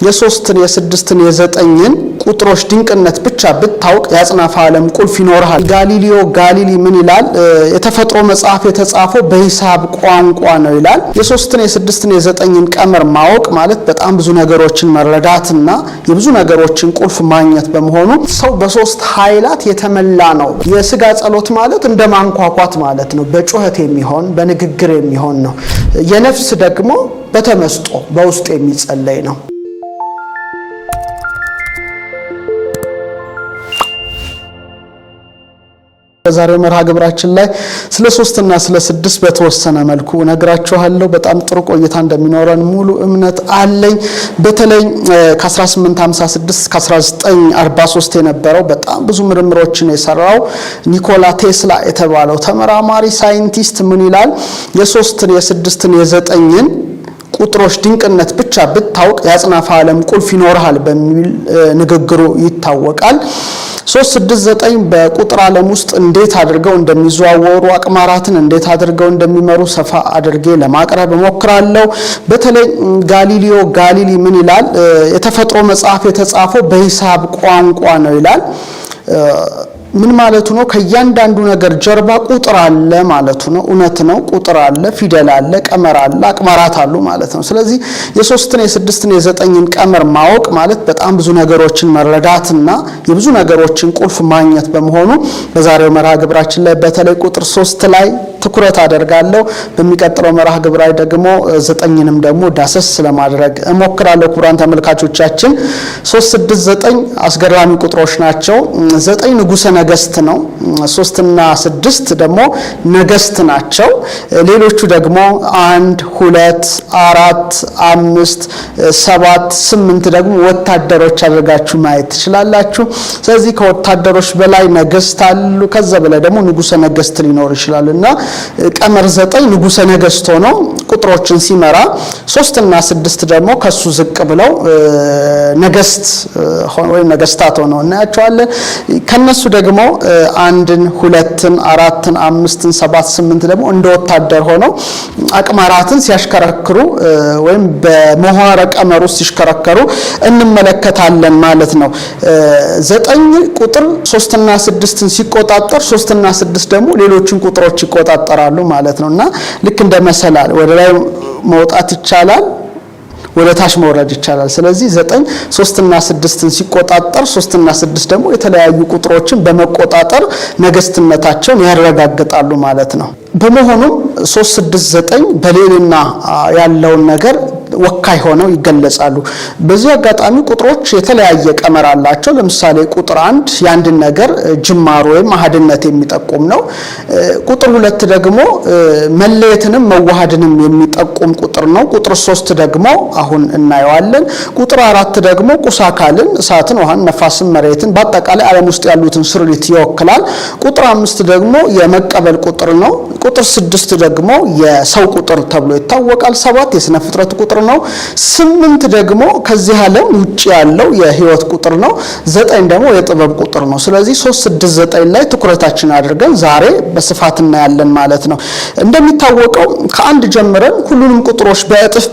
የሶስትን የስድስትን የዘጠኝን ቁጥሮች ድንቅነት ብቻ ብታውቅ ያጽናፈ ዓለም ቁልፍ ይኖርሃል። ጋሊሊዮ ጋሊሊ ምን ይላል? የተፈጥሮ መጽሐፍ የተጻፈው በሂሳብ ቋንቋ ነው ይላል። የሶስትን የስድስትን የዘጠኝን ቀመር ማወቅ ማለት በጣም ብዙ ነገሮችን መረዳትና የብዙ ነገሮችን ቁልፍ ማግኘት በመሆኑ ሰው በሶስት ኃይላት የተመላ ነው። የስጋ ጸሎት ማለት እንደ ማንኳኳት ማለት ነው። በጩኸት የሚሆን በንግግር የሚሆን ነው። የነፍስ ደግሞ በተመስጦ በውስጥ የሚጸለይ ነው። በዛሬው መርሃ ግብራችን ላይ ስለ 3 እና ስለ 6 በተወሰነ መልኩ ነግራችኋለሁ። በጣም ጥሩ ቆይታ እንደሚኖረን ሙሉ እምነት አለኝ። በተለይ ከ1856 እስከ 1943 የነበረው በጣም ብዙ ምርምሮችን የሰራው ኒኮላ ቴስላ የተባለው ተመራማሪ ሳይንቲስት ምን ይላል? የ3ን የ6ን የ9ን ቁጥሮች ድንቅነት ብቻ ብታውቅ ያጽናፈ ዓለም ቁልፍ ይኖርሃል በሚል ንግግሩ ይታወቃል። 3 6 9 በቁጥር ዓለም ውስጥ እንዴት አድርገው እንደሚዘዋወሩ አቅማራትን እንዴት አድርገው እንደሚመሩ ሰፋ አድርጌ ለማቅረብ እሞክራለሁ። በተለይ ጋሊሊዮ ጋሊሊ ምን ይላል? የተፈጥሮ መጽሐፍ የተጻፈው በሂሳብ ቋንቋ ነው ይላል። ምን ማለቱ ነው? ከእያንዳንዱ ነገር ጀርባ ቁጥር አለ ማለቱ ነው። እውነት ነው። ቁጥር አለ፣ ፊደል አለ፣ ቀመር አለ፣ አቅማራት አሉ ማለት ነው። ስለዚህ የ3ን የ6ን የ9ን ቀመር ማወቅ ማለት በጣም ብዙ ነገሮችን መረዳትና የብዙ ነገሮችን ቁልፍ ማግኘት በመሆኑ በዛሬው መርሃ ግብራችን ላይ በተለይ ቁጥር 3 ላይ ትኩረት አደርጋለሁ። በሚቀጥለው መርሃ ግብር ላይ ደግሞ 9ንም ደግሞ ዳሰስ ለማድረግ እሞክራለሁ። ክቡራን ተመልካቾቻችን 3 6 9 አስገራሚ ቁጥሮች ናቸው። 9 ንጉሰ ነገስት ነው። 3 እና 6 ደግሞ ነገስት ናቸው። ሌሎቹ ደግሞ 1 2 4 5 7 8 ደግሞ ወታደሮች አድርጋችሁ ማየት ትችላላችሁ። ስለዚህ ከወታደሮች በላይ ነገስት አሉ። ከዛ በላይ ደግሞ ንጉሰ ነገስት ሊኖር ይችላልና ቀመር 9 ንጉሰ ነገስት ሆኖ ቁጥሮችን ሲመራ 3 እና 6 ደግሞ ከሱ ዝቅ ብለው ነገስት ወይ ነገስታት ሆነው እናያቸዋለን። ከነሱ ደግሞ 1ን 2ን 4ን 5ን 7 8 ደግሞ እንደ ወታደር ሆነው አቅማራትን ሲያሽከረክሩ ወይም በመዋዕረ ቀመር ውስጥ ሲሽከረከሩ እንመለከታለን ማለት ነው። 9 ቁጥር 3 እና 6ን ሲቆጣጠር 3 እና 6 ደግሞ ሌሎችን ቁጥሮች ይቆጣጠራሉ ማለት ነውና ልክ እንደ መሰላል ወደ ላይ መውጣት ይቻላል፣ ወደ ታች መውረድ ይቻላል። ስለዚህ 9 3 እና 6ን ሲቆጣጠር 3 እና 6 ደግሞ የተለያዩ ቁጥሮችን በመቆጣጠር ነገስትነታቸውን ያረጋግጣሉ ማለት ነው። በመሆኑም 3 6 9 በሌልና ያለውን ነገር ወካይ ሆነው ይገለጻሉ። በዚህ አጋጣሚ ቁጥሮች የተለያየ ቀመር አላቸው። ለምሳሌ ቁጥር 1 የአንድን ነገር ጅማሮ ወይም አሃድነት የሚጠቁም ነው። ቁጥር 2 ደግሞ መለየትንም መዋሃድንም የሚጠቁም ቁጥር ነው። ቁጥር 3 ደግሞ አሁን እናየዋለን። ቁጥር 4 ደግሞ ቁስ አካልን፣ እሳትን፣ ውሃን፣ ነፋስን፣ መሬትን በአጠቃላይ ዓለም ውስጥ ያሉትን ስሪት ይወክላል። ቁጥር 5 ደግሞ የመቀበል ቁጥር ነው። ቁጥር 6 ደግሞ የሰው ቁጥር ተብሎ ይታወቃል። 7 የስነ ፍጥረት ቁጥር ነው። 8 ደግሞ ከዚህ ዓለም ውጪ ያለው የህይወት ቁጥር ነው። 9 ደግሞ የጥበብ ቁጥር ነው። ስለዚህ 3 6 9 ላይ ትኩረታችን አድርገን ዛሬ በስፋት እናያለን ማለት ነው። እንደሚታወቀው ከአንድ ጀምረን ሁሉንም ቁጥሮች በእጥፍ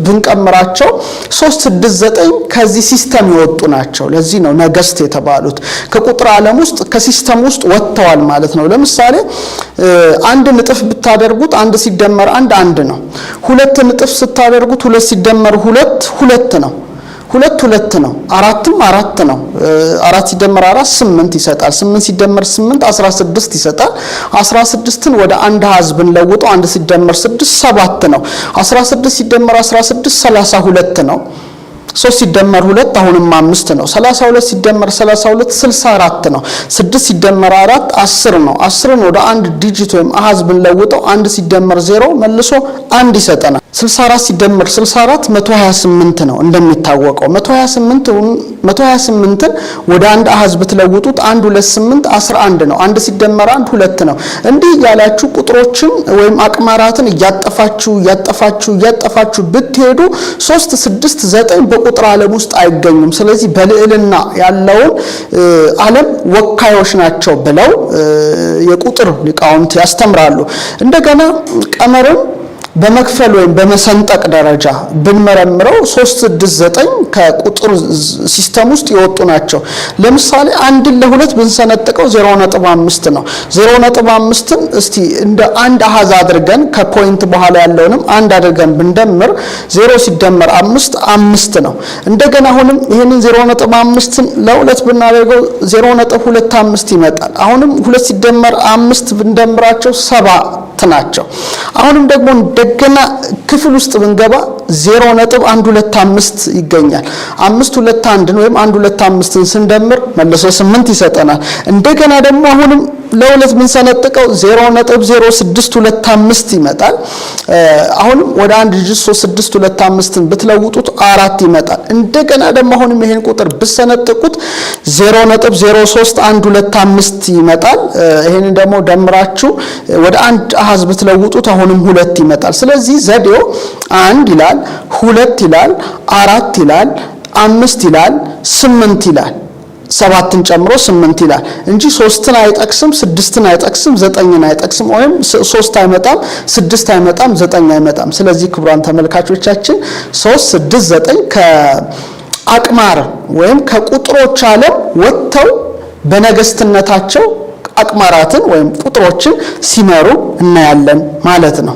ብንቀምራቸው 3 6 9 ከዚህ ሲስተም ይወጡ ናቸው። ለዚህ ነው ነገስት የተባሉት። ከቁጥር ዓለም ውስጥ ከሲስተም ውስጥ ወጥተዋል ማለት ነው። ለምሳሌ አንድ ንጥፍ ብታደርጉት 1 ሲደመር 1 1 ነው። 2 ንጥፍ ስታደርጉት 2 ሲደመር 2 2 ነው። 2 2 ነው። 4ም 4 ነው። 4 ሲደመር 4 8 ይሰጣል። 8 ሲደመር 8 16 ይሰጣል። 16ን ወደ አንድ አሃዝ ብንለውጠው 1 ሲደመር 6 7 ነው። 16 ሲደመር 16 32 ነው። 3 ሲደመር 2 አሁንም 5 ነው። 32 ሲደመር 32 64 ነው። 6 ሲደመር 4 10 ነው። 10ን ወደ አንድ ዲጂት ወይም አሃዝ ብንለውጠው 1 ሲደመር 0 መልሶ 1 ይሰጠናል። 64 ሲደመር 64 128 ነው። እንደሚታወቀው 128ን ወደ አንድ አሃዝ ብትለውጡት 1 2 8 11 ነው። 1 ሲደመር 1 2 ነው። እንዲህ ያላችሁ ቁጥሮችን ወይም አቅማራትን እያጠፋችሁ ብትሄዱ 3 6 9 በቁጥር ዓለም ውስጥ አይገኙም። ስለዚህ በልዕልና ያለውን ዓለም ወካዮች ናቸው ብለው የቁጥር ሊቃውንት ያስተምራሉ። እንደገና ቀመርን በመክፈል ወይም በመሰንጠቅ ደረጃ ብንመረምረው 369 ከቁጥር ሲስተም ውስጥ የወጡ ናቸው። ለምሳሌ አንድን ለሁለት ብንሰነጥቀው 0.5 ነው። 0.5ን እስቲ እንደ አንድ አሃዝ አድርገን ከፖይንት በኋላ ያለውንም አንድ አድርገን ብንደምር 0 ሲደመር 5 5 ነው። እንደገና አሁንም ይሄንን 0.5ን ለሁለት ብናደርገው 0.25 ይመጣል። አሁንም 2 ሲደመር 5 ብንደምራቸው 7 ናቸው። አሁንም ደግሞ እንደገና ክፍል ውስጥ ብንገባ 0.125 ይገኛል። 521 ወይም 125ን ስንደምር መልሶ 8 ይሰጠናል። እንደገና ደግሞ አሁንም ለሁለት ብንሰነጥቀው 0.0625 ይመጣል። አሁንም ወደ አንድ ዲጂት 3625ን ብትለውጡት 4 ይመጣል። እንደገና ደግሞ አሁንም ይሄን ቁጥር ብሰነጥቁት 0.03125 ይመጣል። ይሄንን ደግሞ ደምራችሁ ወደ አንድ አሃዝ ብትለውጡት አሁንም 2 ይመጣል። ስለዚህ ዘዴው 1 ይላል፣ 2 ይላል፣ 4 ይላል፣ 5 ይላል፣ 8 ይላል። 7ን ጨምሮ 8 ይላል እንጂ 3ን አይጠቅስም፣ 6ን አይጠቅስም፣ 9ን አይጠቅስም። ወይም 3 አይመጣም፣ 6 አይመጣም፣ 9 አይመጣም። ስለዚህ ክቡራን ተመልካቾቻችን 3 6 9 ከአቅማር ወይም ከቁጥሮች ዓለም ወጥተው በነገስትነታቸው አቅማራትን ወይም ቁጥሮችን ሲመሩ እናያለን ማለት ነው።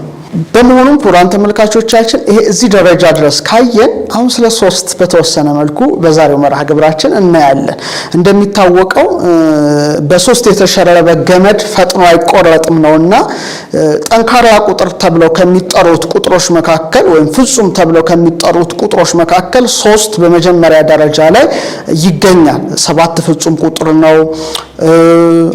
በመሆኑም ክቡራን ተመልካቾቻችን ይሄ እዚህ ደረጃ ድረስ ካየን አሁን ስለ 3 በተወሰነ መልኩ በዛሬው መርሃ ግብራችን እናያለን። እንደሚታወቀው በ3 የተሸረበ ገመድ ፈጥኖ አይቆረጥም ነውና ጠንካራ ቁጥር ተብለው ከሚጠሩት ቁጥሮች መካከል ወይም ፍጹም ተብለው ከሚጠሩት ቁጥሮች መካከል 3 በመጀመሪያ ደረጃ ላይ ይገኛል። 7 ፍጹም ቁጥር ነው፣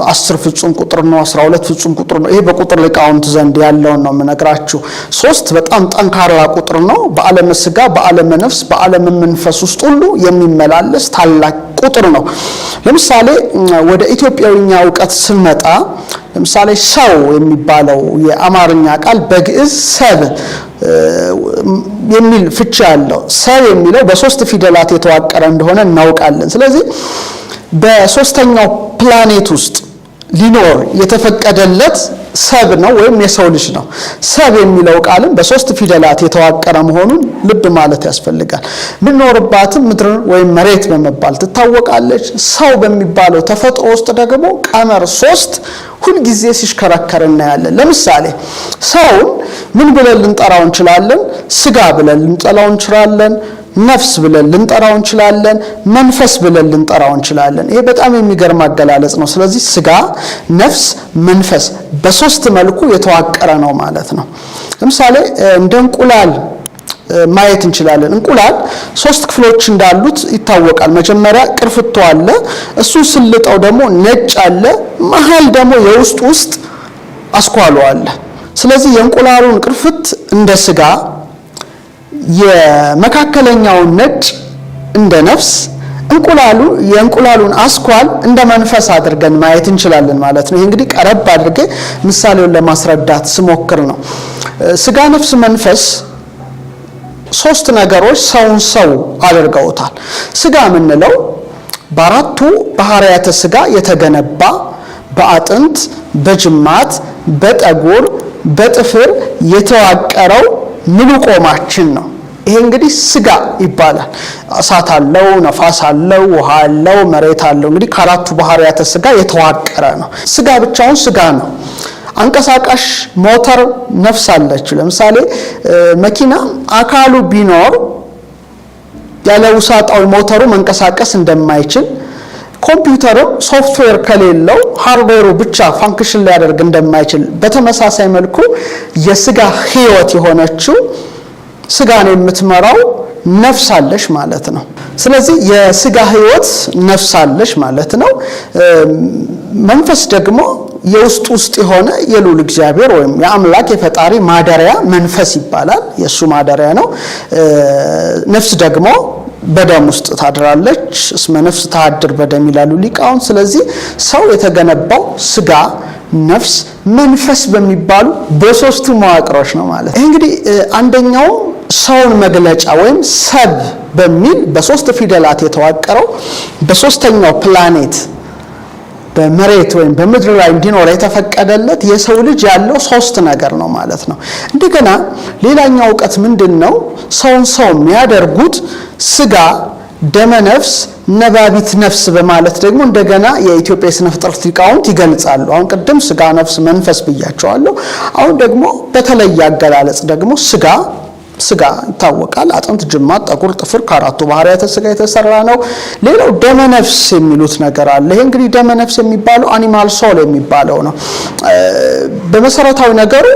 10 ፍጹም ቁጥር ነው፣ 12 ፍጹም ቁጥር ነው። ይሄ በቁጥር ሊቃውንት ዘንድ ያለውን ነው የምነግራችሁ። 3 በጣም ጠንካራ ቁጥር ነው። በዓለም ስጋ፣ በዓለም ነፍስ፣ በዓለም መንፈስ ውስጥ ሁሉ የሚመላለስ ታላቅ ቁጥር ነው። ለምሳሌ ወደ ኢትዮጵያዊኛ ዕውቀት ስንመጣ ለምሳሌ ሰው የሚባለው የአማርኛ ቃል በግዕዝ ሰብ የሚል ፍቺ ያለው ሰው የሚለው በ3 ፊደላት የተዋቀረ እንደሆነ እናውቃለን። ስለዚህ በሶስተኛው ፕላኔት ውስጥ ሊኖር የተፈቀደለት ሰብ ነው ወይም የሰው ልጅ ነው። ሰብ የሚለው ቃልም በ3 ፊደላት የተዋቀረ መሆኑን ልብ ማለት ያስፈልጋል። ምንኖርባትም ምድር ወይም መሬት በመባል ትታወቃለች። ሰው በሚባለው ተፈጥሮ ውስጥ ደግሞ ቀመር 3 ሁልጊዜ ሲሽከረከር እናያለን። ለምሳሌ ሰውን ምን ብለን ልንጠራው እንችላለን? ስጋ ብለን ልንጠራው እንችላለን፣ ነፍስ ብለን ልንጠራው እንችላለን፣ መንፈስ ብለን ልንጠራው እንችላለን። ይሄ በጣም የሚገርም አገላለጽ ነው። ስለዚህ ስጋ፣ ነፍስ፣ መንፈስ በ3 መልኩ የተዋቀረ ነው ማለት ነው። ለምሳሌ እንደ እንቁላል ማየት እንችላለን። እንቁላል 3 ክፍሎች እንዳሉት ይታወቃል። መጀመሪያ ቅርፍቶ አለ፣ እሱ ስልጠው ደግሞ ነጭ አለ፣ መሃል ደግሞ ውስጥ አስኳሉ አለ። ስለዚህ የእንቁላሉን ቅርፍት እንደ ስጋ፣ የመካከለኛውን ነጭ እንደ ነፍስ፣ የእንቁላሉን አስኳል እንደ መንፈስ አድርገን ማየት እንችላለን ማለት ነው። ይሄ እንግዲህ ቀረብ አድርጌ ምሳሌውን ለማስረዳት ስሞክር ነው። ስጋ፣ ነፍስ፣ መንፈስ 3 ነገሮች ሰውን ሰው አድርገውታል። ስጋ የምንለው በ4ቱ ባህሪያተ ስጋ የተገነባ በአጥንት፣ በጅማት፣ በጠጉር፣ በጥፍር የተዋቀረው ሙሉ ቆማችን ነው። ይሄ እንግዲህ ስጋ ይባላል። እሳት አለው፣ ነፋስ አለው፣ ውሃ አለው፣ መሬት አለው። እንግዲህ ከ4ቱ ባህሪያተ ስጋ የተዋቀረ ነው። ስጋ ብቻውን ስጋ ነው። አንቀሳቃሽ ሞተር ነፍስ አለችው። ለምሳሌ መኪና አካሉ ቢኖር ያለ ውሳጣዊ ሞተሩ መንቀሳቀስ እንደማይችል፣ ኮምፒውተርም ሶፍትዌር ከሌለው ሃርድዌሩ ብቻ ፋንክሽን ሊያደርግ እንደማይችል፣ በተመሳሳይ መልኩ የስጋ ህይወት የሆነችው ስጋን የምትመራው ነፍስ አለሽ ማለት ነው። ስለዚህ የስጋ ህይወት ነፍስ አለሽ ማለት ነው። መንፈስ ደግሞ የውስጥ የሆነ የልዑል እግዚአብሔር ወይም የአምላክ የፈጣሪ ማደሪያ መንፈስ ይባላል። የሱ ማደሪያ ነው። ነፍስ ደግሞ በደም ውስጥ ታድራለች። እስመ ነፍስ ተሃድር በደም ይላሉ ሊቃውንት። ስለዚህ ሰው የተገነባው ስጋ፣ ነፍስ፣ መንፈስ በሚባሉ በ3ቱ መዋቅሮች ነው ማለት ነው። እንግዲህ አንደኛው ሰውን መግለጫ ወይም ሰብ በሚል በ3 ፊደላት የተዋቀረው በ3ኛው ፕላኔት በመሬት ወይም በምድር ላይ እንዲኖር የተፈቀደለት የሰው ልጅ ያለው ሶስት ነገር ነው ማለት ነው። እንደገና ሌላኛው ዕውቀት ምንድነው? ሰውን ሰው የሚያደርጉት ስጋ፣ ደመ ነፍስ፣ ነባቢት ነፍስ በማለት ደግሞ እንደገና የኢትዮጵያ ስነ ፍጥረት ሊቃውንት ይገልጻሉ። አሁን ቅድም ስጋ፣ ነፍስ፣ መንፈስ ብያቸዋለሁ። አሁን ደግሞ በተለየ አገላለጽ ደግሞ ስጋ ይታወቃል። አጥንት፣ ጅማት፣ ጠጉር፣ ጥፍር ከአራቱ ባህሪያተ ስጋ የተሰራ ነው። ሌላው ደመ ነፍስ የሚሉት ነገር አለ። ይሄ እንግዲህ ደመ ነፍስ የሚባለው አኒማል ሶል የሚባለው ነው። በመሰረታዊ ነገሩ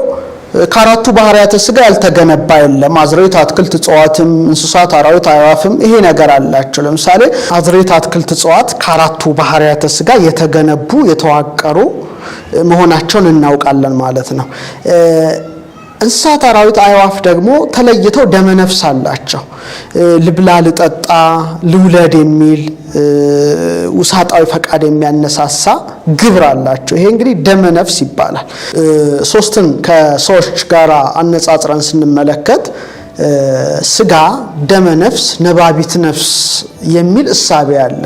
ከአራቱ ባህሪያተ ስጋ ያልተገነባ የለም። አዝርዕት፣ አትክልት፣ እጽዋትም፣ እንስሳት፣ አራዊት፣ አዕዋፍም ይሄ ነገር አላቸው። ለምሳሌ አዝርዕት፣ አትክልት፣ እጽዋት ከአራቱ ባህሪያተ ስጋ የተገነቡ የተዋቀሩ መሆናቸውን እናውቃለን ማለት ነው። እንስሳት፣ አራዊት፣ አዕዋፍ ደግሞ ተለይተው ደመ ነፍስ አላቸው። ልብላ፣ ልጠጣ፣ ልውለድ የሚል ውሳጣዊ ፈቃድ የሚያነሳሳ ግብር አላቸው። ይሄ እንግዲህ ደመ ነፍስ ይባላል። ሶስትን ከሰዎች ጋር አነጻጽረን ስንመለከት ስጋ፣ ደመ ነፍስ፣ ነባቢት ነፍስ የሚል እሳቤ አለ።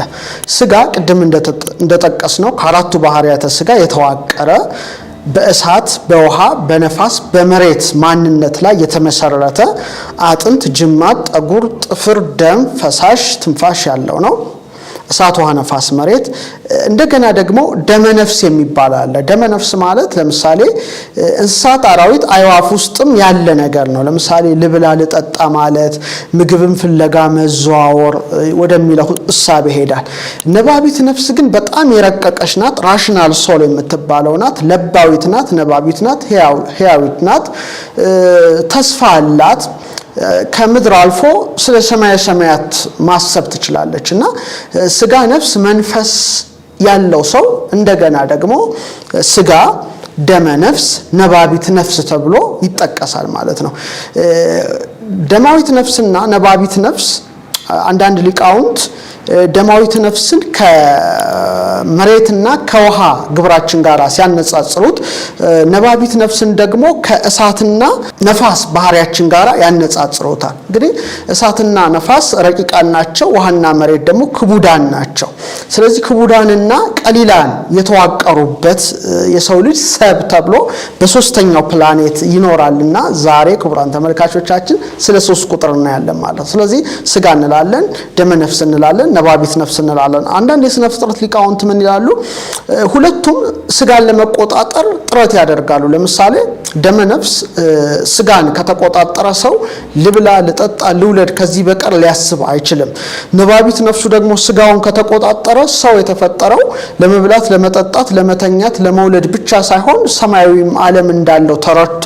ስጋ ቅድም እንደጠቀስነው ከአራቱ ባህሪያተ ስጋ የተዋቀረ በእሳት፣ በውሃ፣ በነፋስ፣ በመሬት ማንነት ላይ የተመሰረተ አጥንት፣ ጅማት፣ ጠጉር፣ ጥፍር፣ ደም፣ ፈሳሽ፣ ትንፋሽ ያለው ነው። እሳት፣ ውሃ፣ ነፋስ፣ መሬት። እንደገና ደግሞ ደመ ነፍስ የሚባል አለ። ደመ ነፍስ ማለት ለምሳሌ እንስሳት፣ አራዊት፣ አዕዋፍ ውስጥም ያለ ነገር ነው። ለምሳሌ ልብላ፣ ልጠጣ ማለት ምግብን ፍለጋ መዘዋወር ወደሚለው እሳቤ ይሄዳል። ነባቢት ነፍስ ግን በጣም የረቀቀች ናት። ራሽናል ሶል የምትባለው ናት። ለባዊት ናት፣ ነባቢት ናት፣ ሕያዊት ናት። ተስፋ አላት። ከምድር አልፎ ስለ ሰማየ ሰማያት ማሰብ ትችላለች እና ስጋ፣ ነፍስ፣ መንፈስ ያለው ሰው እንደገና ደግሞ ስጋ፣ ደመ ነፍስ፣ ነባቢት ነፍስ ተብሎ ይጠቀሳል ማለት ነው። ደማዊት ነፍስና ነባቢት ነፍስ አንዳንድ ሊቃውንት ደማዊት ነፍስን ከመሬትና ከውሃ ግብራችን ጋር ሲያነጻጽሩት ነባቢት ነፍስን ደግሞ ከእሳትና ነፋስ ባህሪያችን ጋር ያነጻጽሩታል። እንግዲህ እሳትና ነፋስ ረቂቃን ናቸው፣ ውሃና መሬት ደግሞ ክቡዳን ናቸው። ስለዚህ ክቡዳንና ቀሊላን የተዋቀሩበት የሰው ልጅ ሰብ ተብሎ በሶስተኛው ፕላኔት ይኖራልና ዛሬ ክቡራን ተመልካቾቻችን ስለ 3 ቁጥር እናያለን ማለት ነው። ስለዚህ ስጋ እንላለን፣ ደመ ነፍስ እንላለን፣ ነባቢት ነፍስ እንላለን። አንዳንድ የስነ ፍጥረት ሊቃውንት ምን ይላሉ? ሁለቱም ስጋን ለመቆጣጠር ጥረት ያደርጋሉ። ለምሳሌ ደመ ነፍስ ስጋን ከተቆጣጠረ ሰው ልብላ፣ ልጠጣ፣ ልውለድ ከዚህ በቀር ሊያስብ አይችልም። ነባቢት ነፍሱ ደግሞ ስጋውን ከተቆጣጠረ ሰው የተፈጠረው ለመብላት፣ ለመጠጣት፣ ለመተኛት፣ ለመውለድ ብቻ ሳይሆን ሰማያዊም ዓለም እንዳለው ተረድቶ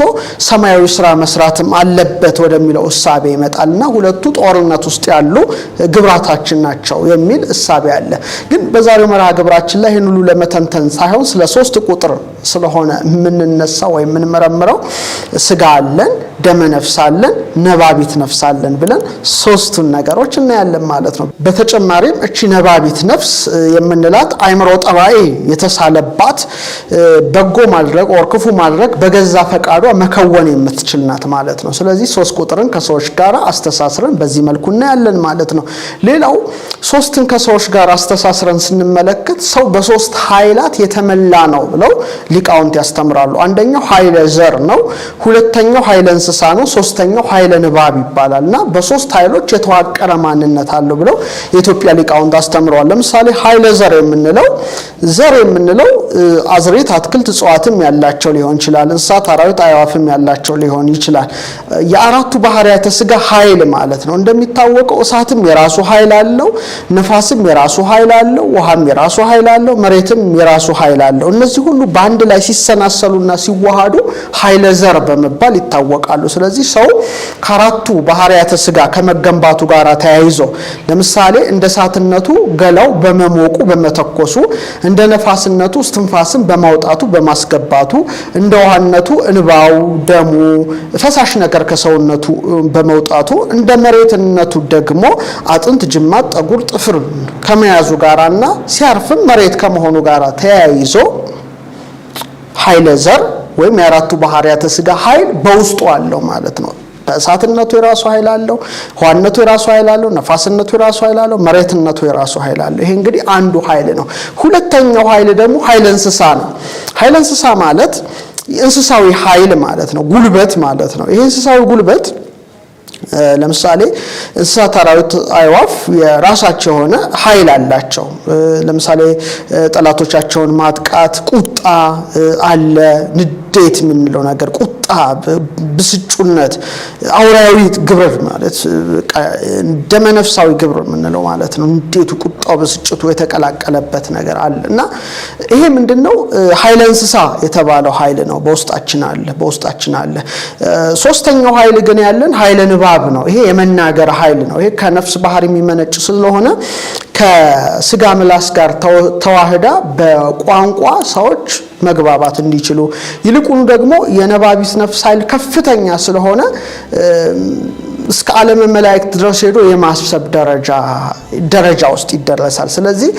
ሰማያዊ ስራ መስራትም አለበት ወደሚለው እሳቤ ይመጣልና ሁለቱ ጦርነት ውስጥ ያሉ ግብራታችን ናቸው የሚል እሳቤ አለ። ግን በዛሬው መርሃ ግብራችን ላይ ይህን ሁሉ ለመተንተን ሳይሆን ስለ 3 ቁጥር ስለሆነ የምንነሳው ወይም የምንመረምረው ስጋ አለን፣ ደመ ነፍስ አለን፣ ነባቢት ነፍስ አለን ብለን 3ቱን ነገሮች እናያለን ማለት ነው። በተጨማሪም እቺ ነባቢት ነፍስ የምንላት አእምሮ ጠባይ የተሳለባት በጎ ማድረግ ወር ክፉ ማድረግ በገዛ ፈቃዷ መከወን የምትችል ናት ማለት ነው። ስለዚህ 3 ቁጥርን ከሰዎች ጋር አስተሳስረን በዚህ መልኩ እናያለን ማለት ነው። ሌላው 3ን ከሰዎች ጋር አስተሳስረን ስንመለከት ሰው በ3 ኃይላት የተመላ ነው ብለው ሊቃውንት ያስተምራሉ። አንደኛው ኃይለ ዘር ነው፣ ሁለተኛው ኃይለ እንስሳ ነው፣ ሶስተኛው ኃይለ ንባብ ይባላልና በ3 ኃይሎች የተዋቀረ ማንነት አለው ብለው የኢትዮጵያ ሊቃውንት አስተምረዋል። ለምሳሌ ኃይለ ዘር የምንለው አዝርዕት፣ አትክልት፣ እጽዋትም ያላቸው ሊሆን ይችላል። እንስሳት፣ አራዊት፣ አዕዋፍም ያላቸው ሊሆን ይችላል። የአራቱ ባህሪያተ ስጋ ኃይል ማለት ነው። እንደሚታወቀው እሳትም የራሱ ኃይል አለው፣ ነፋስም የራሱ ኃይል አለው፣ ውሃም የራሱ ኃይል አለው፣ መሬትም የራሱ ኃይል አለው። እነዚህ ሁሉ በአንድ ላይ ሲሰናሰሉና ሲዋሃዱ ኃይለ ዘር በመባል ይታወቃሉ። ስለዚህ ሰው ከአራቱ ባህሪያተ ስጋ ከመገንባቱ ጋር ተያይዞ ለምሳሌ እንደ እሳትነቱ ገላው በመሞቁ በመተኮሱ፣ እንደ ነፋስነቱ እስትንፋስን በማውጣቱ በማስገባቱ፣ እንደ ውሃነቱ እንባው ደሙ ፈሳሽ ነገር ከሰውነቱ በመውጣቱ፣ እንደ መሬትነቱ ደግሞ አጥንት፣ ጅማት፣ ጠጉር፣ ጥፍር ከመያዙ ጋራና ሲያርፍም መሬት ከመሆኑ ጋር ተያይዞ ኃይለ ዘር ወይም የአራቱ ባህሪያተ ስጋ ኃይል በውስጡ አለው ማለት ነው። እሳትነቱ የራሱ ኃይል አለው፣ ውሃነቱ የራሱ ኃይል አለው፣ ነፋስነቱ የራሱ ኃይል አለው፣ መሬትነቱ የራሱ ኃይል አለው። ይሄ እንግዲህ አንዱ ኃይል ነው። ሁለተኛው ኃይል ደግሞ ኃይለ እንስሳ ነው። ኃይለ እንስሳ ማለት እንስሳዊ ኃይል ማለት ነው፣ ጉልበት ማለት ነው። ይሄ እንስሳዊ ጉልበት ለምሳሌ እንስሳት፣ አራዊት፣ አዕዋፍ የራሳቸው የሆነ ኃይል አላቸው። ለምሳሌ ጠላቶቻቸውን ማጥቃት፣ ቁጣ አለ፣ ንዴት የምንለው ነገር፣ ቁጣ፣ ብስጩነት፣ አውራዊ ግብር ማለት ደመነፍሳዊ ግብር የምንለው ማለት ነው። ንዴቱ፣ ቁጣው፣ ብስጭቱ የተቀላቀለበት ነገር አለ እና ይሄ ምንድነው? ኃይለ እንስሳ የተባለው ኃይል ነው። በውስጣችን አለ። ሶስተኛው ኃይል ግን ያለን ኃይለ ንባብ ነው። ይሄ የመናገር ኃይል ነው። ይሄ ከነፍስ ባህር የሚመነጭ ስለሆነ ከስጋ ምላስ ጋር ተዋህዳ በቋንቋ ሰዎች መግባባት እንዲችሉ፣ ይልቁኑ ደግሞ የነባቢት ነፍስ ኃይል ከፍተኛ ስለሆነ እስከ ዓለም መላእክት ድረስ ሄዶ የማሰብ ደረጃ ውስጥ ይደረሳል። ስለዚህ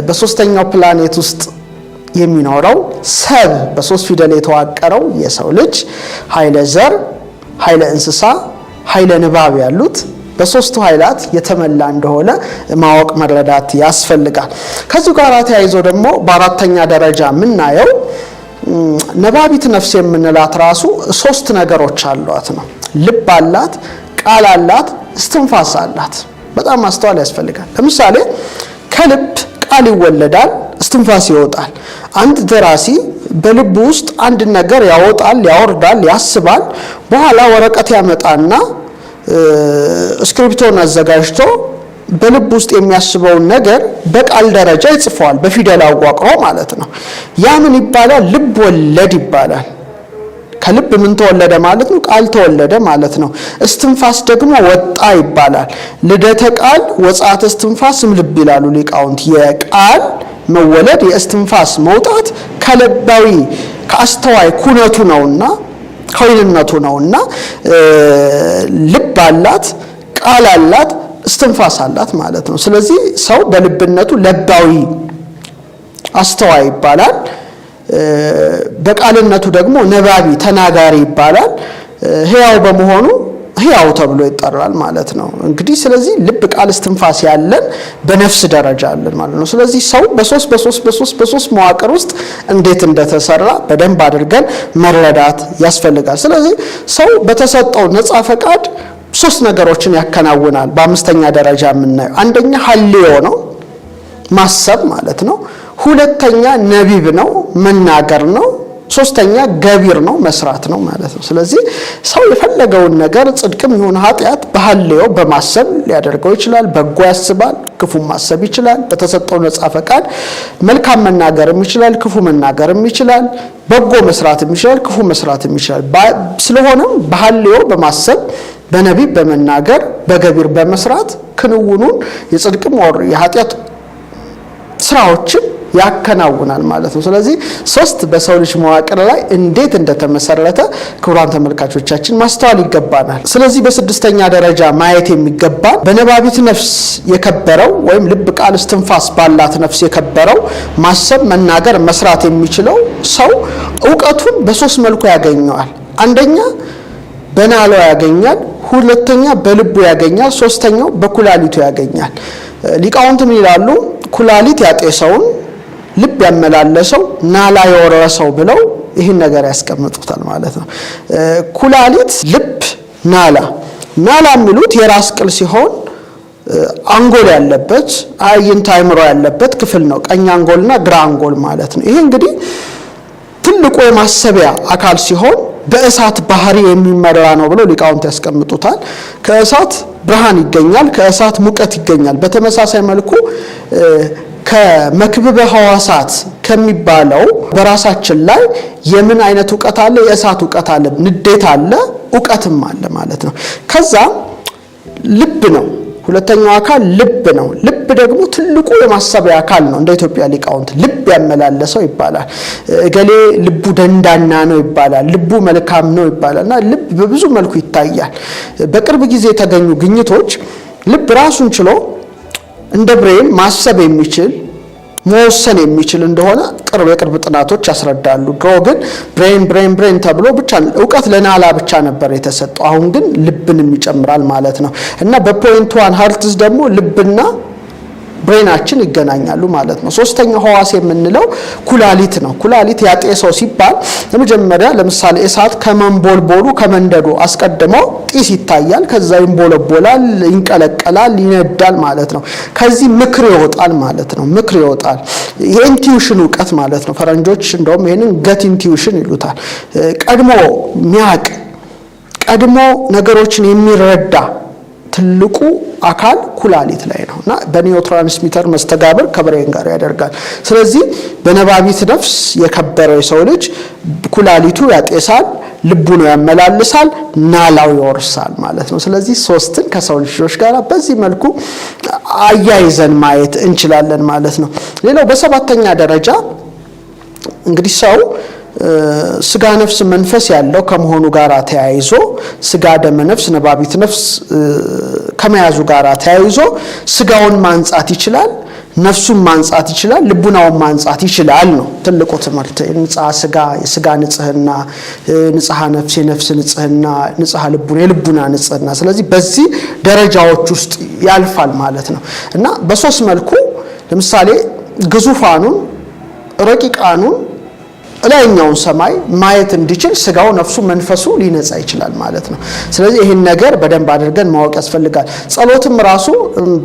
በሶስተኛው ፕላኔት ውስጥ የሚኖረው ሰብ በሶስት ፊደል የተዋቀረው የሰው ልጅ ኃይለ ዘር፣ ኃይለ እንስሳ፣ ኃይለ ንባብ ያሉት በሶስቱ ኃይላት የተመላ እንደሆነ ማወቅ መረዳት ያስፈልጋል። ከዚህ ጋር ተያይዞ ደግሞ በአራተኛ ደረጃ የምናየው ነባቢት ነፍስ የምንላት ራሱ ሶስት ነገሮች አሏት ነው። ልብ አላት፣ ቃል አላት፣ እስትንፋስ አላት። በጣም ማስተዋል ያስፈልጋል። ለምሳሌ ከልብ ቃል ይወለዳል፣ እስትንፋስ ይወጣል። አንድ ደራሲ በልቡ ውስጥ አንድ ነገር ያወጣል፣ ያወርዳል፣ ያስባል። በኋላ ወረቀት ያመጣና ስክሪፕቶን አዘጋጅቶ በልብ ውስጥ የሚያስበውን ነገር በቃል ደረጃ ይጽፈዋል፣ በፊደል አዋቅሮ ማለት ነው። ያ ምን ይባላል? ልብ ወለድ ይባላል። ከልብ ምን ተወለደ ማለት ነው? ቃል ተወለደ ማለት ነው። እስትንፋስ ደግሞ ወጣ ይባላል። ልደተ ቃል ወጻተ እስትንፋስም ልብ ይላሉ ሊቃውንት። የቃል መወለድ የእስትንፋስ መውጣት ከልባዊ ከአስተዋይ ኩነቱ ነውና ከወይንነቱ ነውና ልብ አላት፣ ቃል አላት፣ እስትንፋስ አላት ማለት ነው። ስለዚህ ሰው በልብነቱ ለባዊ አስተዋይ ይባላል። በቃልነቱ ደግሞ ነባቢ ተናጋሪ ይባላል። ሕያው በመሆኑ ሕያው ተብሎ ይጠራል ማለት ነው። እንግዲህ ስለዚህ ልብ፣ ቃል፣ እስትንፋስ ያለን በነፍስ ደረጃ አለን ማለት ነው። ስለዚህ ሰው በሶስት መዋቅር ውስጥ እንዴት እንደተሰራ በደንብ አድርገን መረዳት ያስፈልጋል። ስለዚህ ሰው በተሰጠው ነፃ ፈቃድ ሶስት ነገሮችን ያከናውናል። በአምስተኛ ደረጃ የምናየው አንደኛ ሐልዮ ነው፣ ማሰብ ማለት ነው። ሁለተኛ ነቢብ ነው፣ መናገር ነው። ሶስተኛ ገቢር ነው፣ መስራት ነው ማለት ነው። ስለዚህ ሰው የፈለገውን ነገር ጽድቅም ይሁን ኃጢአት በሐልዮ በማሰብ ሊያደርገው ይችላል። በጎ ያስባል፣ ክፉ ማሰብ ይችላል። በተሰጠው ነፃ ፈቃድ መልካም መናገርም ይችላል፣ ክፉ መናገርም ይችላል። በጎ መስራትም ይችላል፣ ክፉ መስራትም ይችላል። ስለሆነም በሐልዮ በማሰብ በነቢብ በመናገር በገቢር በመስራት ክንውኑን የጽድቅም ወር የኃጢአት ስራዎችን ያከናውናል ማለት ነው። ስለዚህ ሶስት በሰው ልጅ መዋቅር ላይ እንዴት እንደተመሰረተ ክቡራን ተመልካቾቻችን ማስተዋል ይገባናል። ስለዚህ በስድስተኛ ደረጃ ማየት የሚገባ በነባቢት ነፍስ የከበረው ወይም ልብ፣ ቃል፣ እስትንፋስ ባላት ነፍስ የከበረው ማሰብ፣ መናገር፣ መስራት የሚችለው ሰው እውቀቱን በሶስት መልኩ ያገኘዋል። አንደኛ በናለው ያገኛል፣ ሁለተኛ በልቡ ያገኛል፣ ሶስተኛው በኩላሊቱ ያገኛል። ሊቃውንት ምን ይላሉ? ኩላሊት ያጤሰውን ልብ ያመላለሰው ናላ የወረሰው ብለው ይህን ነገር ያስቀምጡታል ማለት ነው። ኩላሊት፣ ልብ፣ ናላ የሚሉት የራስ ቅል ሲሆን አንጎል ያለበት አይንት አእምሮ ያለበት ክፍል ነው። ቀኝ አንጎልና ግራ አንጎል ማለት ነው። ይሄ እንግዲህ ትልቁ የማሰቢያ አካል ሲሆን በእሳት ባህሪ የሚመራ ነው ብለው ሊቃውንት ያስቀምጡታል። ከእሳት ብርሃን ይገኛል፣ ከእሳት ሙቀት ይገኛል። በተመሳሳይ መልኩ ከመክብበ ሕዋሳት ከሚባለው በራሳችን ላይ የምን አይነት ዕውቀት አለ? የእሳት ዕውቀት አለ፣ ንዴት አለ፣ ዕውቀትም አለ ማለት ነው። ከዛ ልብ ነው፣ ሁለተኛው አካል ልብ ነው። ልብ ደግሞ ትልቁ የማሰቢያ አካል ነው። እንደ ኢትዮጵያ ሊቃውንት ልብ ያመላለሰው ይባላል። እገሌ ልቡ ደንዳና ነው ይባላል፣ ልቡ መልካም ነው ይባላልና ልብ በብዙ መልኩ ይታያል። በቅርብ ጊዜ የተገኙ ግኝቶች ልብ ራሱን ችሎ እንደ ብሬን ማሰብ የሚችል መወሰን የሚችል እንደሆነ የቅርብ ጥናቶች ያስረዳሉ። ድሮ ግን ብሬን ተብሎ ብቻ ዕውቀት ለናላ ብቻ ነበር የተሰጠው። አሁን ግን ልብንም ይጨምራል ማለት ነው እና በፖይንት 1 ሀርትዝ ደግሞ ልብና ብሬናችን ይገናኛሉ ማለት ነው። ሶስተኛው ህዋስ የምንለው ኩላሊት ነው። ኩላሊት ያጤሰው ሲባል ለመጀመሪያ ለምሳሌ እሳት ከመንቦልቦሉ ከመንደዱ አስቀድሞ ጢስ ይታያል፣ ከዛ ይንቦለቦላል፣ ይንቀለቀላል፣ ይነዳል ማለት ነው። ከዚህ ምክር ይወጣል ማለት ነው። ምክር ይወጣል። የኢንቲዩሽን ዕውቀት ማለት ነው። ፈረንጆች እንደውም ይሄንን ገት ኢንቲዩሽን ይሉታል። ቀድሞ ሚያቅ ቀድሞ ነገሮችን የሚረዳ ትልቁ አካል ኩላሊት ላይ ነውና በኒውሮትራንስሚተር መስተጋብር ከብሬን ጋር ያደርጋል። ስለዚህ በነባቢት ነፍስ የከበረው የሰው ልጅ ኩላሊቱ ያጤሳል፣ ልቡ ነው ያመላልሳል፣ ናላው ይወርሳል ማለት ነው። ስለዚህ ሶስትን ከሰው ልጆች ጋር በዚህ መልኩ አያይዘን ማየት እንችላለን ማለት ነው። ሌላው በሰባተኛ ደረጃ እንግዲህ ሰው ስጋ ነፍስ መንፈስ ያለው ከመሆኑ ጋር ተያይዞ ስጋ ደመ ነፍስ ነባቢት ነፍስ ከመያዙ ጋር ተያይዞ ስጋውን ማንጻት ይችላል፣ ነፍሱን ማንጻት ይችላል፣ ልቡናውን ማንጻት ይችላል ነው ትልቁ ትምህርት። ንጽሐ ስጋ የስጋ ንጽህና፣ ንጽሐ ነፍስ የነፍስ ንጽህና፣ ንጽሐ ልቡና የልቡና ንጽህና። ስለዚህ በዚህ ደረጃዎች ውስጥ ያልፋል ማለት ነው እና በሶስት መልኩ ለምሳሌ ግዙፋኑን ረቂቃኑን ላይኛውን ሰማይ ማየት እንዲችል ስጋው ነፍሱ መንፈሱ ሊነጻ ይችላል ማለት ነው። ስለዚህ ይሄን ነገር በደንብ አድርገን ማወቅ ያስፈልጋል። ጸሎትም ራሱ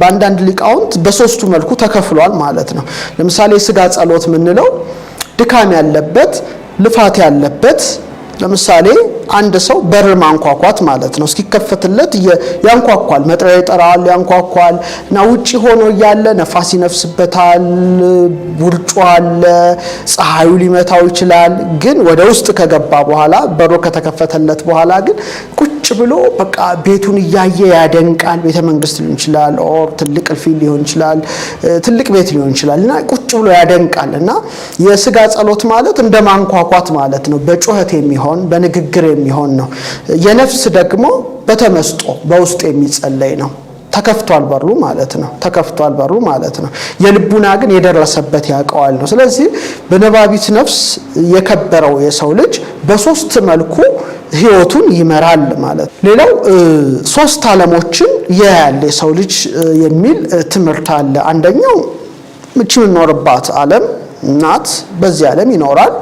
በአንዳንድ ሊቃውንት በሶስቱ መልኩ ተከፍሏል ማለት ነው። ለምሳሌ ስጋ ጸሎት ምንለው ድካም ያለበት ልፋት ያለበት፣ ለምሳሌ አንድ ሰው በር ማንኳኳት ማለት ነው። እስኪከፈትለት ያንኳኳል፣ መጥሪያ ይጠራል፣ ያንኳኳል እና ውጪ ሆኖ እያለ ነፋስ ይነፍስበታል፣ ውርጩ አለ፣ ፀሐዩ ሊመታው ይችላል። ግን ወደ ውስጥ ከገባ በኋላ በሩ ከተከፈተለት በኋላ ግን ቁጭ ብሎ በቃ ቤቱን እያየ ያደንቃል። ቤተ መንግስት ሊሆን ይችላል፣ ኦር ትልቅ እልፍኝ ሊሆን ይችላል፣ ትልቅ ቤት ሊሆን ይችላል እና ቁጭ ብሎ ያደንቃል። እና የስጋ ጸሎት ማለት እንደ ማንኳኳት ማለት ነው። በጩኸት የሚሆን በንግግር የሚሆን ነው። የነፍስ ደግሞ በተመስጦ በውስጥ የሚጸለይ ነው። ተከፍቷል በሩ ማለት ነው። ተከፍቷል በሩ ማለት ነው። የልቡና ግን የደረሰበት ያውቀዋል ነው። ስለዚህ በነባቢት ነፍስ የከበረው የሰው ልጅ በሶስት መልኩ ህይወቱን ይመራል ማለት ነው። ሌላው ሶስት ዓለሞችን ያያል የሰው ልጅ የሚል ትምህርት አለ። አንደኛው ምቹ የምንኖርባት ዓለም ናት። በዚህ ዓለም ይኖራል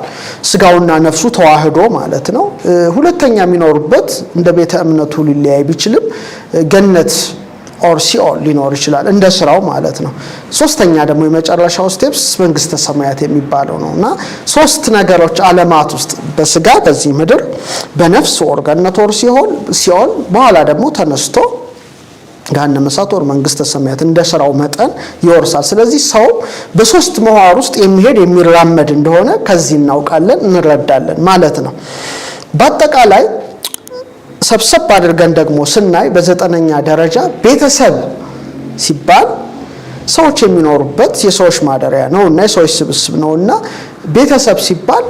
ስጋውና ነፍሱ ተዋህዶ ማለት ነው። ሁለተኛ የሚኖርበት እንደ ቤተ እምነቱ ሊለያይ ቢችልም ገነት ኦር ሲኦል ሊኖር ይችላል እንደ ስራው ማለት ነው። ሶስተኛ ደግሞ የመጨረሻው ስቴፕስ መንግስተ ሰማያት የሚባለው ነውና ሶስት ነገሮች ዓለማት ውስጥ በስጋ በዚህ ምድር፣ በነፍስ ወር ገነት ወር ሲኦል፣ በኋላ ደግሞ ተነስቶ ገሃነመ እሳት ወር መንግስተ ሰማያት እንደ ስራው መጠን ይወርሳል። ስለዚህ ሰው በሶስት መዋር ውስጥ የሚሄድ የሚራመድ እንደሆነ ከዚህ እናውቃለን እንረዳለን ማለት ነው። በአጠቃላይ ሰብሰብ አድርገን ደግሞ ስናይ በዘጠነኛ ደረጃ ቤተሰብ ሲባል ሰዎች የሚኖሩበት የሰዎች ማደሪያ ነውና የሰዎች ስብስብ ነውና ቤተሰብ ሲባል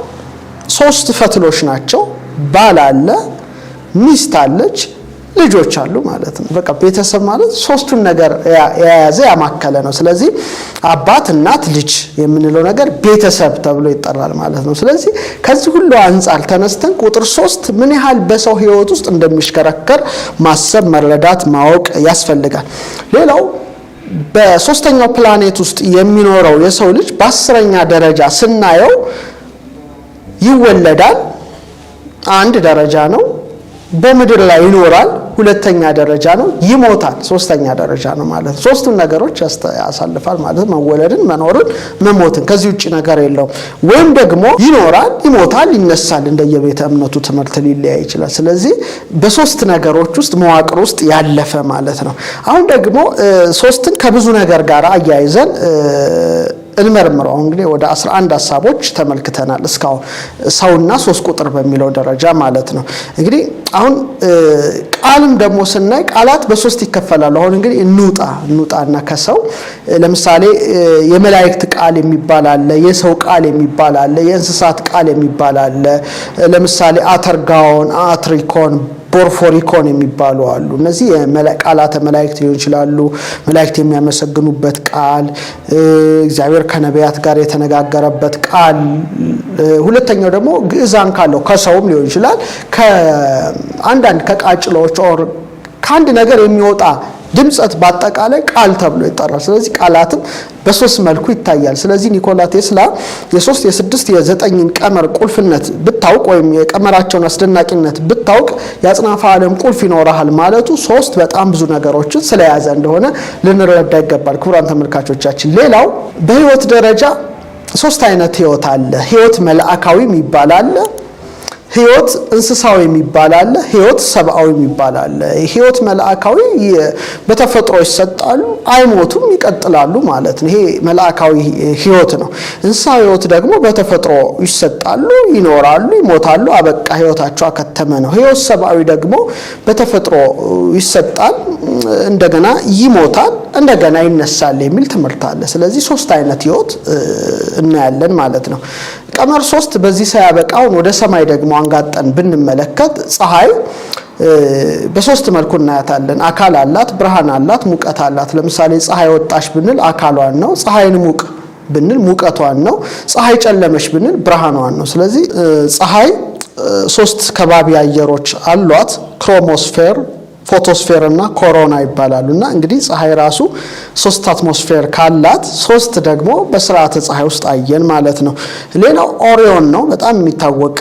ሶስት ፈትሎች ናቸው። ባል አለ፣ ሚስት አለች፣ ልጆች አሉ ማለት ነው። በቃ ቤተሰብ ማለት ሶስቱን ነገር የያዘ ያማከለ ነው። ስለዚህ አባት፣ እናት፣ ልጅ የምንለው ነገር ቤተሰብ ተብሎ ይጠራል ማለት ነው። ስለዚህ ከዚህ ሁሉ አንጻር ተነስተን ቁጥር 3 ምን ያህል በሰው ህይወት ውስጥ እንደሚሽከረከር ማሰብ፣ መረዳት፣ ማወቅ ያስፈልጋል። ሌላው በሶስተኛው ፕላኔት ውስጥ የሚኖረው የሰው ልጅ በ10ኛ ደረጃ ስናየው ይወለዳል፣ አንድ ደረጃ ነው። በምድር ላይ ይኖራል፣ ሁለተኛ ደረጃ ነው። ይሞታል፣ ሶስተኛ ደረጃ ነው ማለት ነው። ሶስቱን ነገሮች ያሳልፋል ማለት ነው። መወለድን፣ መኖርን፣ መሞትን። ከዚህ ውጪ ነገር የለውም። ወይም ደግሞ ይኖራል፣ ይሞታል፣ ይነሳል። እንደየቤተ እምነቱ ትምህርት ሊለያይ ይችላል። ስለዚህ በሶስት ነገሮች ውስጥ መዋቅር ውስጥ ያለፈ ማለት ነው። አሁን ደግሞ ሶስትን ከብዙ ነገር ጋር አያይዘን እንመርምረው። እንግዲህ ወደ 11 ሐሳቦች ተመልክተናል እስካሁን ሰውና 3 ቁጥር በሚለው ደረጃ ማለት ነው። እንግዲህ አሁን ቃልም ደግሞ ስናይ ቃላት በሶስት ይከፈላሉ። አሁን እንግዲህ እንውጣና ከሰው ለምሳሌ የመላእክት ቃል የሚባል አለ፣ የሰው ቃል የሚባል አለ፣ የእንስሳት ቃል የሚባል አለ። ለምሳሌ አተርጋውን፣ አትሪኮን፣ ቦርፎሪኮን የሚባሉ አሉ። እነዚህ ቃላተ መላእክት ሊሆን ይችላሉ። መላእክት የሚያመሰግኑበት ቃል፣ እግዚአብሔር ከነቢያት ጋር የተነጋገረበት ቃል። ሁለተኛው ደግሞ ግዕዛን ካለው ከሰውም ሊሆን ይችላል ከአንዳንድ ከቃጭሎች ኦር ከአንድ ነገር የሚወጣ ድምጸት በአጠቃላይ ቃል ተብሎ ይጠራል። ስለዚህ ቃላትም በሶስት መልኩ ይታያል። ስለዚህ ኒኮላ ቴስላ የ3 የ6 የ9ን ቀመር ቁልፍነት ብታውቅ ወይም የቀመራቸውን አስደናቂነት ብታውቅ የአጽናፈ ዓለም ቁልፍ ይኖርሃል ማለቱ 3 በጣም ብዙ ነገሮችን ስለያዘ እንደሆነ ልንረዳ ይገባል። ክቡራን ተመልካቾቻችን፣ ሌላው በህይወት ደረጃ 3 አይነት ህይወት አለ። ህይወት መልአካዊ የሚባል አለ፣ ህይወት እንስሳዊ የሚባል አለ፣ ህይወት ሰብአዊ የሚባል አለ። ህይወት መልአካዊ በተፈጥሮ ይሰጣሉ፣ አይሞቱም፣ ይቀጥላሉ ማለት ነው። ይሄ መልአካዊ ህይወት ነው። እንስሳዊ ህይወት ደግሞ በተፈጥሮ ይሰጣሉ፣ ይኖራሉ፣ ይሞታሉ፣ አበቃ፣ ህይወታቸው አከተመ ነው። ህይወት ሰብአዊ ደግሞ በተፈጥሮ ይሰጣል፣ እንደገና ይሞታል፣ እንደገና ይነሳል የሚል ትምህርት አለ። ስለዚህ 3 አይነት ህይወት እናያለን ማለት ነው። ቀመር 3 በዚህ ሳያበቃውን ወደ ሰማይ ደግሞ አንጋጠን ብንመለከት ፀሐይ በ3 መልኩ እናያታለን። አካል አላት፣ ብርሃን አላት፣ ሙቀት አላት። ለምሳሌ ፀሐይ ወጣች ብንል አካሏን ነው። ፀሐይን ሙቅ ብንል ሙቀቷን ነው። ፀሐይ ጨለመች ብንል ብርሃኗን ነው። ስለዚህ ፀሐይ 3 ከባቢ አየሮች አሏት። ክሮሞስፌር፣ ፎቶስፌር እና ኮሮና ይባላሉና እንግዲህ ፀሐይ ራሱ 3 አትሞስፌር ካላት 3 ደግሞ በስርዓተ ፀሐይ ውስጥ አየን ማለት ነው። ሌላው ኦሪዮን ነው። በጣም የሚታወቅ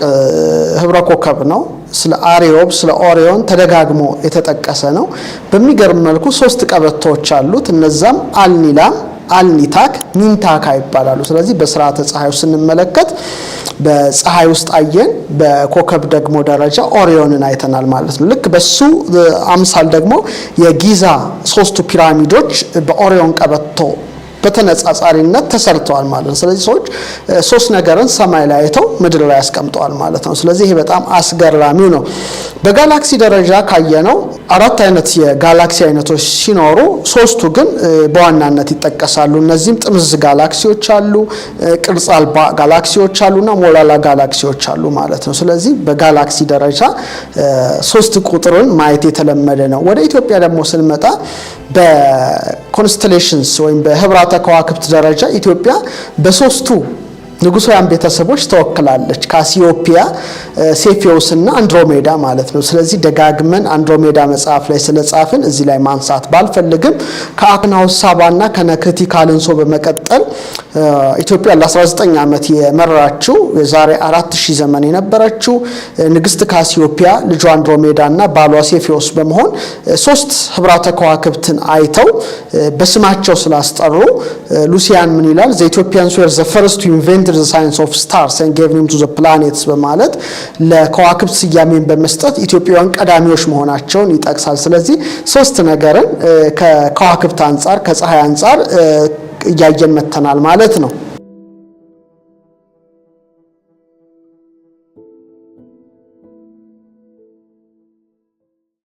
ህብረ ኮከብ ነው። ስለ አሪዮብ ስለ ኦሪዮን ተደጋግሞ የተጠቀሰ ነው። በሚገርም መልኩ 3 ቀበቶች አሉት። እነዛም አልኒላም፣ አልኒታክ፣ ኒንታካ ይባላሉ። ስለዚህ በስርዓተ ፀሐይ ውስጥ ስንመለከት በፀሐይ ውስጥ አየን፣ በኮከብ ደግሞ ደረጃ ኦሪዮንን አይተናል ማለት ነው። ልክ በሱ አምሳል ደግሞ የጊዛ 3ቱ ፒራሚዶች በኦሪዮን ቀበቶ በተነጻጻሪነት ተሰርተዋል ማለት ነው። ስለዚህ ሰዎች 3 ነገርን ሰማይ ላይ አይተው ምድር ላይ ያስቀምጠዋል ማለት ነው። ስለዚህ ይሄ በጣም አስገራሚው ነው። በጋላክሲ ደረጃ ካየነው 4 አይነት የጋላክሲ አይነቶች ሲኖሩ 3ቱ ግን በዋናነት ይጠቀሳሉ። እነዚህም ጥምዝ ጋላክሲዎች አሉ፣ ቅርጽ አልባ ጋላክሲዎች አሉና ሞላላ ጋላክሲዎች አሉ ማለት ነው። ስለዚህ በጋላክሲ ደረጃ 3 ቁጥርን ማየት የተለመደ ነው። ወደ ኢትዮጵያ ደግሞ ስንመጣ በኮንስቴሌሽንስ ወይም በህብራተ ከዋክብት ደረጃ ኢትዮጵያ በ3ቱ ንጉሳውያን ቤተሰቦች ተወክላለች። ካሲዮፒያ፣ ሴፊዮስ እና አንድሮሜዳ ማለት ነው። ስለዚህ ደጋግመን አንድሮሜዳ መጽሐፍ ላይ ስለጻፍን እዚህ ላይ ማንሳት ባልፈልግም ከአክናውስ ሳባና ከነክቲ ካልንሶ በመቀጠል ኢትዮጵያ ለ19 ዓመት የመራችው የዛሬ 4000 ዘመን የነበረችው ንግስት ካሲዮፒያ ልጇ አንድሮሜዳ እና ባሏ ሴፊዮስ በመሆን 3 ህብራተ ከዋክብትን አይተው በስማቸው ስላስጠሩ ሉሲያን ምን ይላል? the Ethiopians were the first to invent the science of stars and gave name to the planets በማለት ለከዋክብት ስያሜን በመስጠት ኢትዮጵያውያን ቀዳሚዎች መሆናቸውን ይጠቅሳል። ስለዚህ 3 ነገርን ከከዋክብት አንፃር ከፀሐይ አንፃር እያየን መተናል ማለት ነው።